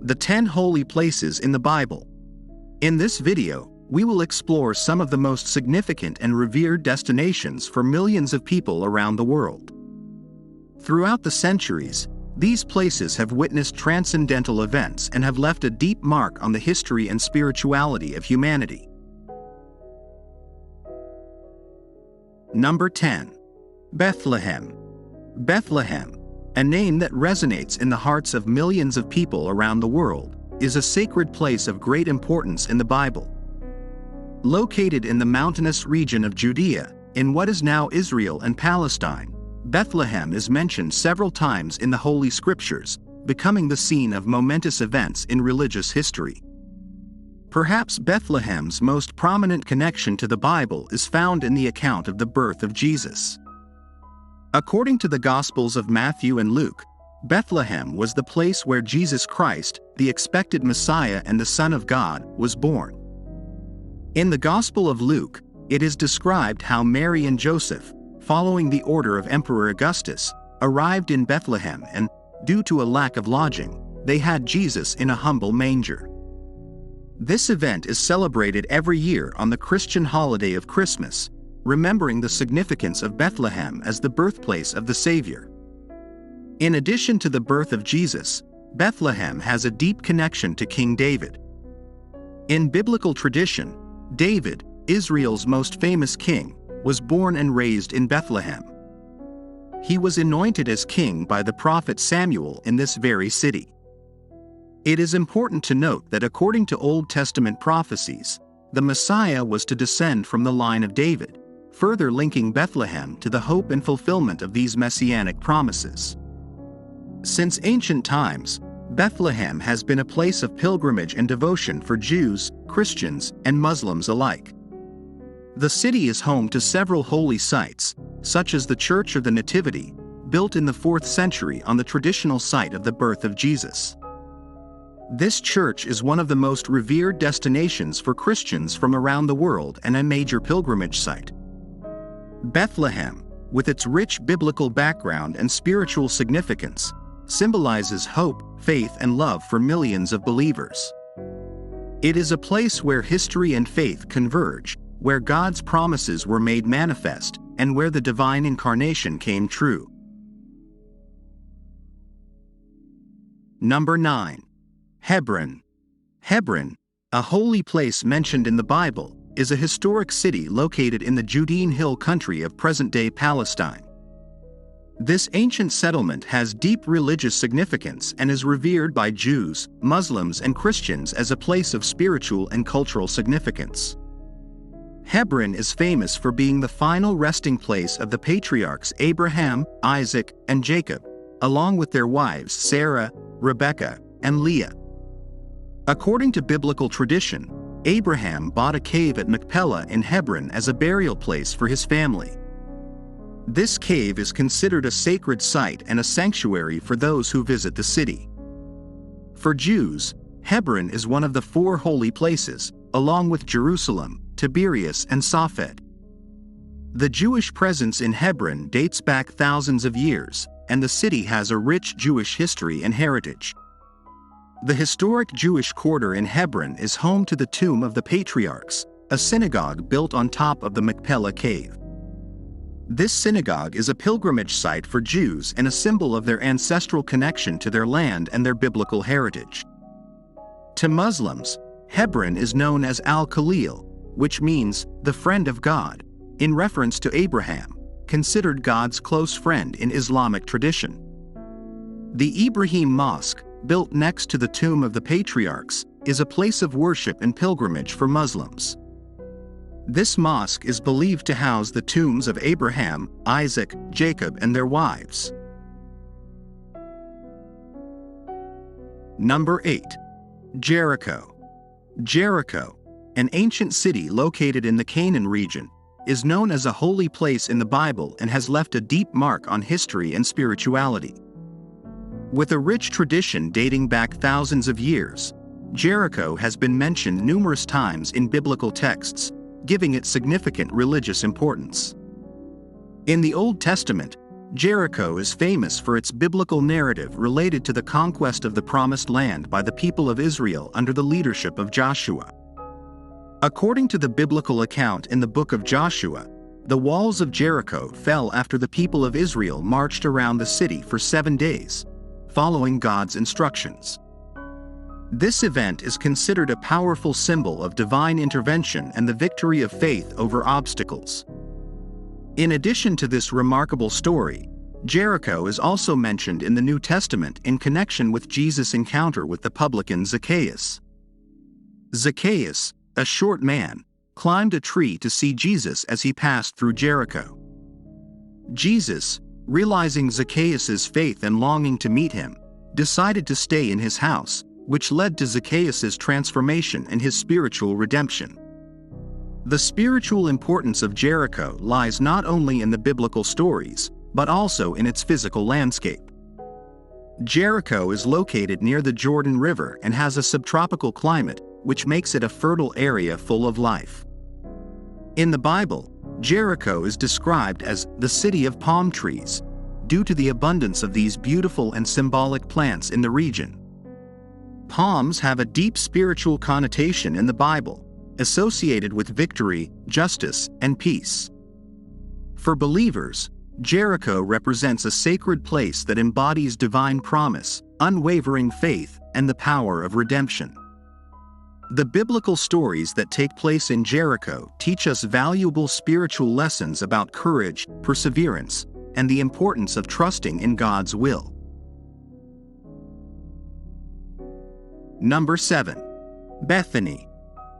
The 10 Holy Places in the Bible. In this video, we will explore some of the most significant and revered destinations for millions of people around the world. Throughout the centuries, these places have witnessed transcendental events and have left a deep mark on the history and spirituality of humanity. Number 10. Bethlehem. Bethlehem, a name that resonates in the hearts of millions of people around the world, is a sacred place of great importance in the Bible. Located in the mountainous region of Judea, in what is now Israel and Palestine, Bethlehem is mentioned several times in the Holy Scriptures, becoming the scene of momentous events in religious history. Perhaps Bethlehem's most prominent connection to the Bible is found in the account of the birth of Jesus. According to the Gospels of Matthew and Luke, Bethlehem was the place where Jesus Christ, the expected Messiah and the Son of God, was born. In the Gospel of Luke, it is described how Mary and Joseph, following the order of Emperor Augustus, arrived in Bethlehem and, due to a lack of lodging, they had Jesus in a humble manger. This event is celebrated every year on the Christian holiday of Christmas, remembering the significance of Bethlehem as the birthplace of the Savior. In addition to the birth of Jesus, Bethlehem has a deep connection to King David. In biblical tradition, David, Israel's most famous king, was born and raised in Bethlehem. He was anointed as king by the prophet Samuel in this very city. It is important to note that according to Old Testament prophecies, the Messiah was to descend from the line of David, further linking Bethlehem to the hope and fulfillment of these messianic promises. Since ancient times, Bethlehem has been a place of pilgrimage and devotion for Jews, Christians, and Muslims alike. The city is home to several holy sites, such as the Church of the Nativity, built in the 4th century on the traditional site of the birth of Jesus. This church is one of the most revered destinations for Christians from around the world and a major pilgrimage site. Bethlehem, with its rich biblical background and spiritual significance, symbolizes hope, faith, and love for millions of believers. It is a place where history and faith converge, where God's promises were made manifest, and where the divine incarnation came true. Number 9. Hebron. Hebron, a holy place mentioned in the Bible, is a historic city located in the Judean hill country of present-day Palestine. This ancient settlement has deep religious significance and is revered by Jews, Muslims, and Christians as a place of spiritual and cultural significance. Hebron is famous for being the final resting place of the patriarchs Abraham, Isaac, and Jacob, along with their wives Sarah, Rebekah, and Leah. According to biblical tradition, Abraham bought a cave at Machpelah in Hebron as a burial place for his family. This cave is considered a sacred site and a sanctuary for those who visit the city. For Jews, Hebron is one of the 4 holy places, along with Jerusalem, Tiberias, and Safed. The Jewish presence in Hebron dates back thousands of years, and the city has a rich Jewish history and heritage. The historic Jewish quarter in Hebron is home to the tomb of the patriarchs, a synagogue built on top of the Machpelah cave. This synagogue is a pilgrimage site for Jews and a symbol of their ancestral connection to their land and their biblical heritage. To Muslims, Hebron is known as Al-Khalil, which means the friend of God, in reference to Abraham, considered God's close friend in Islamic tradition. The Ibrahim Mosque, built next to the tomb of the patriarchs, is a place of worship and pilgrimage for Muslims. This mosque is believed to house the tombs of Abraham, Isaac, Jacob, and their wives. Number 8. Jericho. Jericho, an ancient city located in the Canaan region, is known as a holy place in the Bible and has left a deep mark on history and spirituality. With a rich tradition dating back thousands of years, Jericho has been mentioned numerous times in biblical texts, giving it significant religious importance. In the Old Testament, Jericho is famous for its biblical narrative related to the conquest of the Promised Land by the people of Israel under the leadership of Joshua. According to the biblical account in the book of Joshua, the walls of Jericho fell after the people of Israel marched around the city for 7 days, following God's instructions. This event is considered a powerful symbol of divine intervention and the victory of faith over obstacles. In addition to this remarkable story, Jericho is also mentioned in the New Testament in connection with Jesus' encounter with the publican Zacchaeus. Zacchaeus, a short man, climbed a tree to see Jesus as he passed through Jericho. Jesus, realizing Zacchaeus' faith and longing to meet him, decided to stay in his house, which led to Zacchaeus' transformation and his spiritual redemption. The spiritual importance of Jericho lies not only in the biblical stories, but also in its physical landscape. Jericho is located near the Jordan River and has a subtropical climate, which makes it a fertile area full of life. In the Bible, Jericho is described as the city of palm trees, due to the abundance of these beautiful and symbolic plants in the region. Palms have a deep spiritual connotation in the Bible, associated with victory, justice, and peace. For believers, Jericho represents a sacred place that embodies divine promise, unwavering faith, and the power of redemption. The biblical stories that take place in Jericho teach us valuable spiritual lessons about courage, perseverance, and the importance of trusting in God's will. Number 7. Bethany.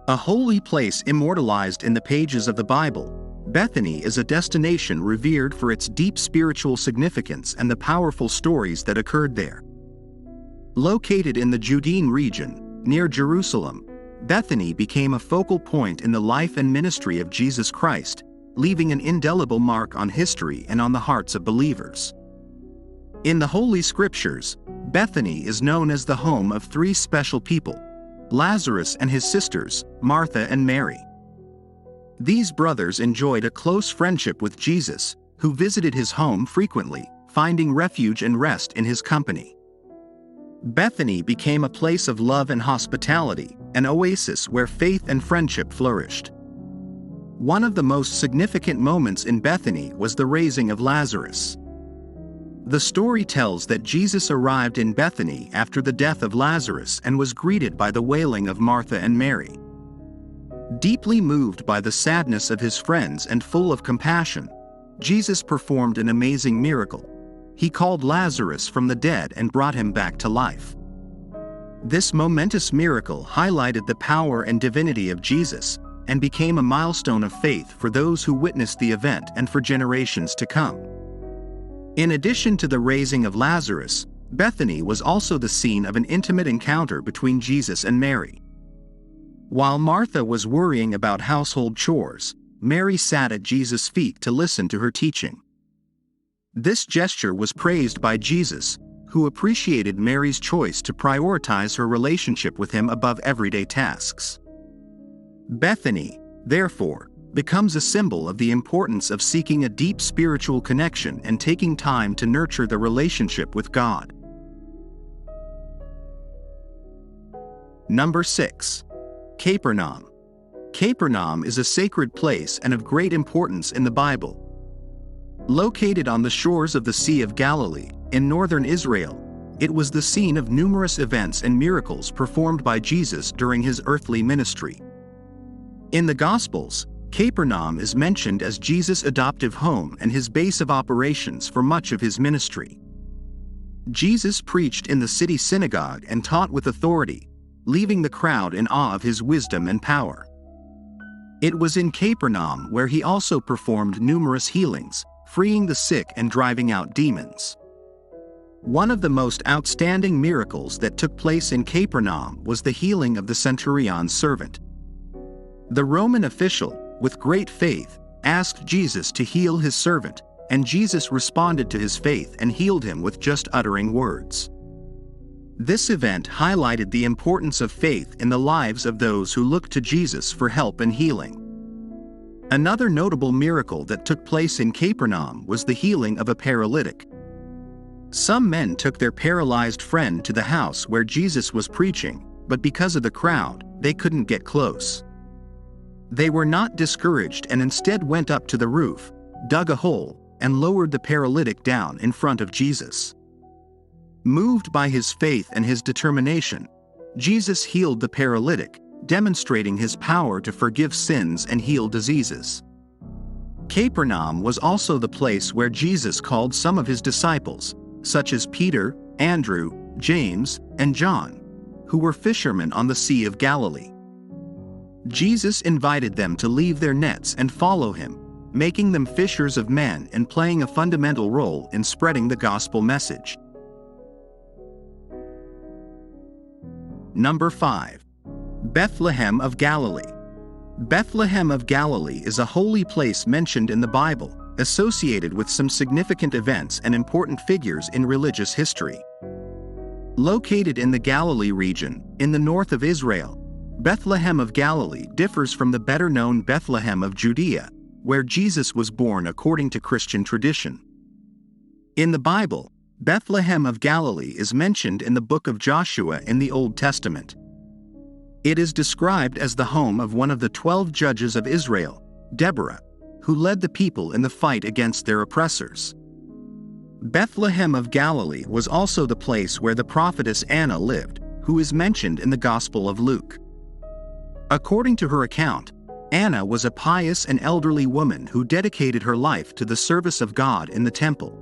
A holy place immortalized in the pages of the Bible, Bethany is a destination revered for its deep spiritual significance and the powerful stories that occurred there. Located in the Judean region, near Jerusalem, Bethany became a focal point in the life and ministry of Jesus Christ, leaving an indelible mark on history and on the hearts of believers. In the Holy Scriptures, Bethany is known as the home of 3 special people: Lazarus and his sisters, Martha and Mary. These brothers enjoyed a close friendship with Jesus, who visited his home frequently, finding refuge and rest in his company. Bethany became a place of love and hospitality, an oasis where faith and friendship flourished. One of the most significant moments in Bethany was the raising of Lazarus. The story tells that Jesus arrived in Bethany after the death of Lazarus and was greeted by the wailing of Martha and Mary. Deeply moved by the sadness of his friends and full of compassion, Jesus performed an amazing miracle. He called Lazarus from the dead and brought him back to life. This momentous miracle highlighted the power and divinity of Jesus and became a milestone of faith for those who witnessed the event and for generations to come. In addition to the raising of Lazarus, Bethany was also the scene of an intimate encounter between Jesus and Mary. While Martha was worrying about household chores, Mary sat at Jesus' feet to listen to her teaching. This gesture was praised by Jesus, who appreciated Mary's choice to prioritize her relationship with him above everyday tasks. Bethany, therefore, becomes a symbol of the importance of seeking a deep spiritual connection and taking time to nurture the relationship with God. Number 6. Capernaum. Capernaum is a sacred place and of great importance in the Bible. Located on the shores of the Sea of Galilee, in northern Israel, it was the scene of numerous events and miracles performed by Jesus during his earthly ministry. In the Gospels, Capernaum is mentioned as Jesus' adoptive home and his base of operations for much of his ministry. Jesus preached in the city synagogue and taught with authority, leaving the crowd in awe of his wisdom and power. It was in Capernaum where he also performed numerous healings, freeing the sick and driving out demons. One of the most outstanding miracles that took place in Capernaum was the healing of the centurion's servant. The Roman official, with great faith, asked Jesus to heal his servant, and Jesus responded to his faith and healed him with just uttering words. This event highlighted the importance of faith in the lives of those who look to Jesus for help and healing. Another notable miracle that took place in Capernaum was the healing of a paralytic. Some men took their paralyzed friend to the house where Jesus was preaching, but because of the crowd, they couldn't get close. They were not discouraged and instead went up to the roof, dug a hole, and lowered the paralytic down in front of Jesus. Moved by his faith and his determination, Jesus healed the paralytic, demonstrating his power to forgive sins and heal diseases. Capernaum was also the place where Jesus called some of his disciples, such as Peter, Andrew, James, and John, who were fishermen on the Sea of Galilee. Jesus invited them to leave their nets and follow him, making them fishers of men and playing a fundamental role in spreading the gospel message. Number 5. Bethlehem of Galilee. Bethlehem of Galilee is a holy place mentioned in the Bible, associated with some significant events and important figures in religious history. Located in the Galilee region, in the north of Israel, Bethlehem of Galilee differs from the better-known Bethlehem of Judea, where Jesus was born according to Christian tradition. In the Bible, Bethlehem of Galilee is mentioned in the book of Joshua in the Old Testament. It is described as the home of one of the 12 judges of Israel, Deborah, who led the people in the fight against their oppressors. Bethlehem of Galilee was also the place where the prophetess Anna lived, who is mentioned in the Gospel of Luke. According to her account, Anna was a pious and elderly woman who dedicated her life to the service of God in the temple.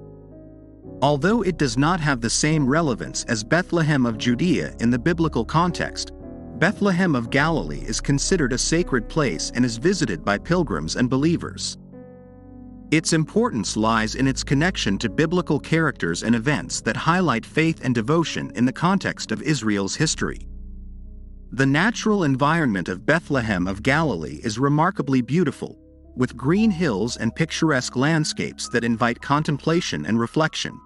Although it does not have the same relevance as Bethlehem of Judea in the biblical context, Bethlehem of Galilee is considered a sacred place and is visited by pilgrims and believers. Its importance lies in its connection to biblical characters and events that highlight faith and devotion in the context of Israel's history. The natural environment of Bethlehem of Galilee is remarkably beautiful, with green hills and picturesque landscapes that invite contemplation and reflection.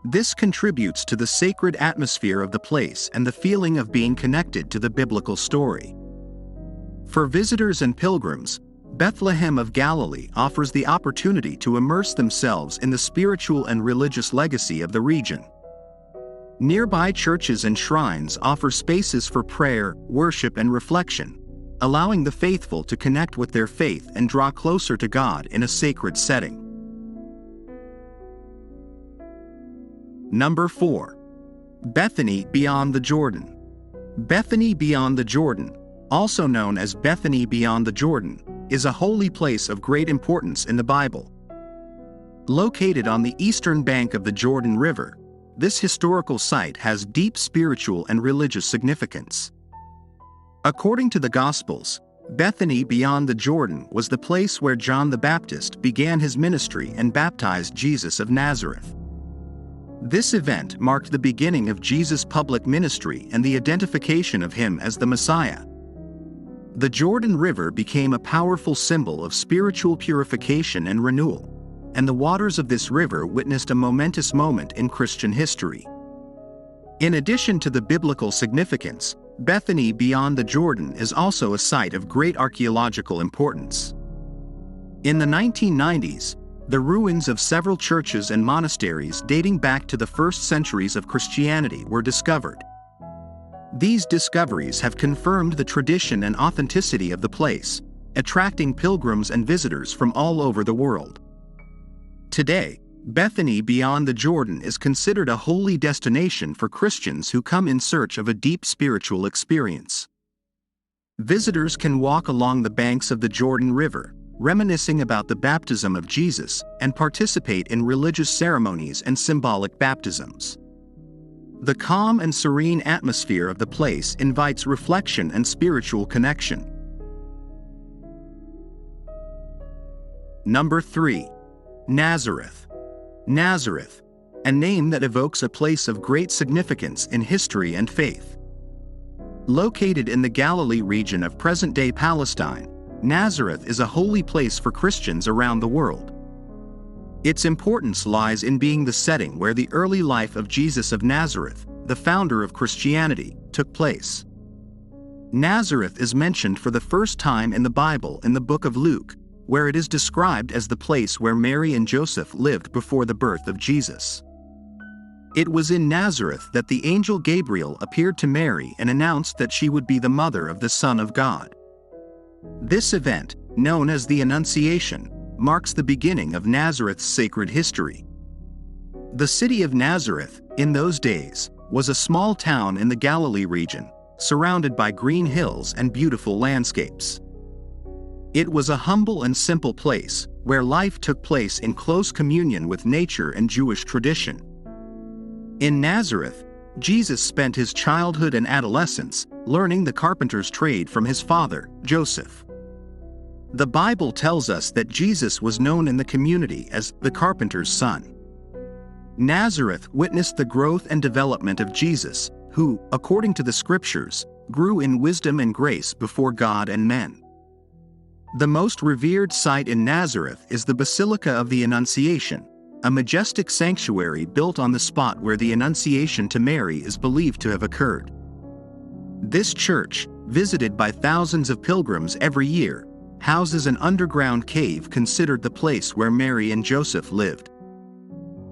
This contributes to the sacred atmosphere of the place and the feeling of being connected to the biblical story. For visitors and pilgrims, Bethlehem of Galilee offers the opportunity to immerse themselves in the spiritual and religious legacy of the region. Nearby churches and shrines offer spaces for prayer, worship, and reflection, allowing the faithful to connect with their faith and draw closer to God in a sacred setting. Number 4. Bethany beyond the Jordan. Bethany beyond the Jordan, also known as Bethany beyond the Jordan, is a holy place of great importance in the Bible. Located on the eastern bank of the Jordan River, this historical site has deep spiritual and religious significance. According to the Gospels, Bethany beyond the Jordan was the place where John the Baptist began his ministry and baptized Jesus of Nazareth. This event marked the beginning of Jesus' public ministry and the identification of him as the Messiah. The Jordan River became a powerful symbol of spiritual purification and renewal, and the waters of this river witnessed a momentous moment in Christian history. In addition to the biblical significance, Bethany beyond the Jordan is also a site of great archaeological importance. In the 1990s, the ruins of several churches and monasteries dating back to the first centuries of Christianity were discovered. These discoveries have confirmed the tradition and authenticity of the place, attracting pilgrims and visitors from all over the world. Today, Bethany beyond the Jordan is considered a holy destination for Christians who come in search of a deep spiritual experience. Visitors can walk along the banks of the Jordan River, reminiscing about the baptism of Jesus, and participate in religious ceremonies and symbolic baptisms. The calm and serene atmosphere of the place invites reflection and spiritual connection. Number 3. Nazareth. Nazareth, a name that evokes a place of great significance in history and faith. Located in the Galilee region of present-day Palestine, Nazareth is a holy place for Christians around the world. Its importance lies in being the setting where the early life of Jesus of Nazareth, the founder of Christianity, took place. Nazareth is mentioned for the first time in the Bible in the book of Luke, where it is described as the place where Mary and Joseph lived before the birth of Jesus. It was in Nazareth that the angel Gabriel appeared to Mary and announced that she would be the mother of the Son of God. This event, known as the Annunciation, marks the beginning of Nazareth's sacred history. The city of Nazareth, in those days, was a small town in the Galilee region, surrounded by green hills and beautiful landscapes. It was a humble and simple place, where life took place in close communion with nature and Jewish tradition. In Nazareth, Jesus spent his childhood and adolescence learning the carpenter's trade from his father, Joseph. The Bible tells us that Jesus was known in the community as the carpenter's son. Nazareth witnessed the growth and development of Jesus, who, according to the scriptures, grew in wisdom and grace before God and men. The most revered site in Nazareth is the Basilica of the Annunciation, a majestic sanctuary built on the spot where the Annunciation to Mary is believed to have occurred. This church, visited by thousands of pilgrims every year, houses an underground cave considered the place where Mary and Joseph lived.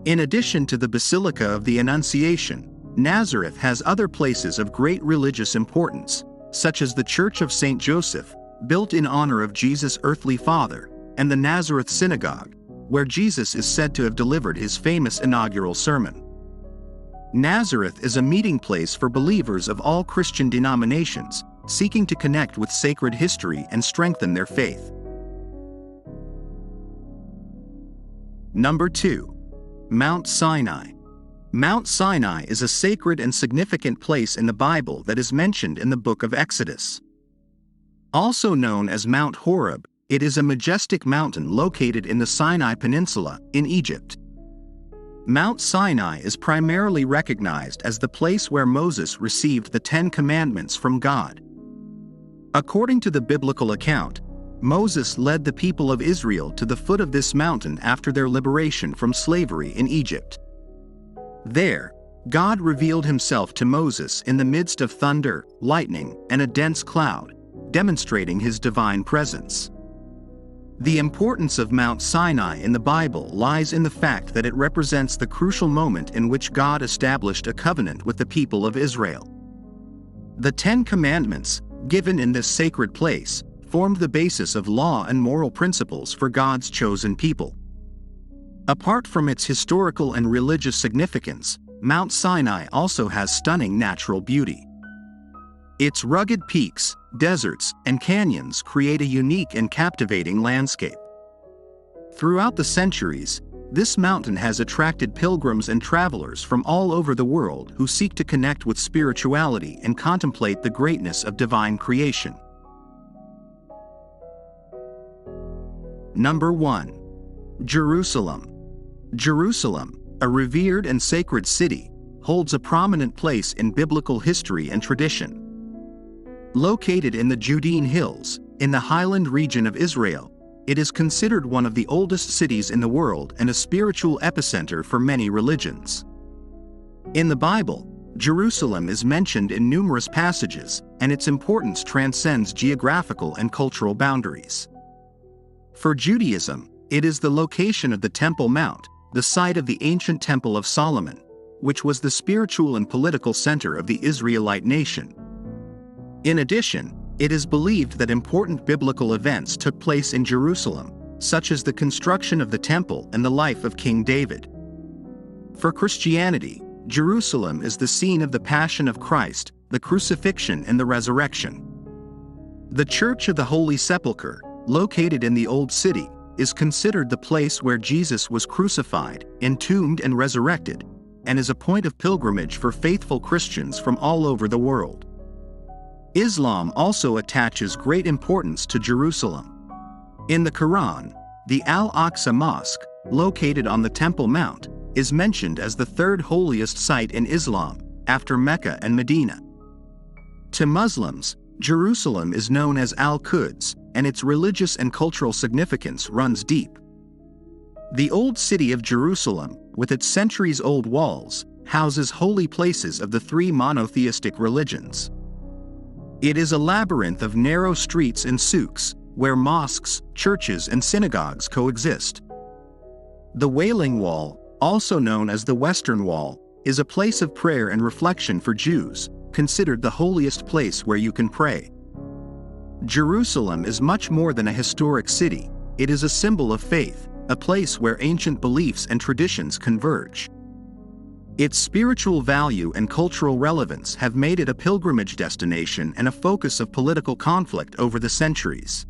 In addition to the Basilica of the Annunciation, Nazareth has other places of great religious importance, such as the Church of St. Joseph, built in honor of Jesus' earthly father, and the Nazareth Synagogue, where Jesus is said to have delivered his famous inaugural sermon. Nazareth is a meeting place for believers of all Christian denominations, seeking to connect with sacred history and strengthen their faith. Number 2. Mount Sinai. Mount Sinai is a sacred and significant place in the Bible that is mentioned in the book of Exodus. Also known as Mount Horeb, it is a majestic mountain located in the Sinai Peninsula in Egypt. Mount Sinai is primarily recognized as the place where Moses received the 10 Commandments from God. According to the biblical account, Moses led the people of Israel to the foot of this mountain after their liberation from slavery in Egypt. There, God revealed himself to Moses in the midst of thunder, lightning, and a dense cloud, demonstrating his divine presence. The importance of Mount Sinai in the Bible lies in the fact that it represents the crucial moment in which God established a covenant with the people of Israel. The 10 Commandments, given in this sacred place, formed the basis of law and moral principles for God's chosen people. Apart from its historical and religious significance, Mount Sinai also has stunning natural beauty. Its rugged peaks, deserts, and canyons create a unique and captivating landscape. Throughout the centuries, this mountain has attracted pilgrims and travelers from all over the world who seek to connect with spirituality and contemplate the greatness of divine creation. Number 1. Jerusalem. Jerusalem, a revered and sacred city, holds a prominent place in biblical history and tradition. Located in the Judean Hills, in the highland region of Israel, it is considered one of the oldest cities in the world and a spiritual epicenter for many religions. In the Bible, Jerusalem is mentioned in numerous passages, and its importance transcends geographical and cultural boundaries. For Judaism, it is the location of the Temple Mount, the site of the ancient Temple of Solomon, which was the spiritual and political center of the Israelite nation. In addition, it is believed that important biblical events took place in Jerusalem, such as the construction of the temple and the life of King David. For Christianity, Jerusalem is the scene of the Passion of Christ, the crucifixion and the resurrection. The Church of the Holy Sepulchre, located in the Old City, is considered the place where Jesus was crucified, entombed and resurrected, and is a point of pilgrimage for faithful Christians from all over the world. Islam also attaches great importance to Jerusalem. In the Quran, the Al-Aqsa Mosque, located on the Temple Mount, is mentioned as the third holiest site in Islam, after Mecca and Medina. To Muslims, Jerusalem is known as Al-Quds, and its religious and cultural significance runs deep. The Old City of Jerusalem, with its centuries-old walls, houses holy places of the three monotheistic religions. It is a labyrinth of narrow streets and souks, where mosques, churches, and synagogues coexist. The Wailing Wall, also known as the Western Wall, is a place of prayer and reflection for Jews, considered the holiest place where you can pray. Jerusalem is much more than a historic city. It is a symbol of faith, a place where ancient beliefs and traditions converge. Its spiritual value and cultural relevance have made it a pilgrimage destination and a focus of political conflict over the centuries.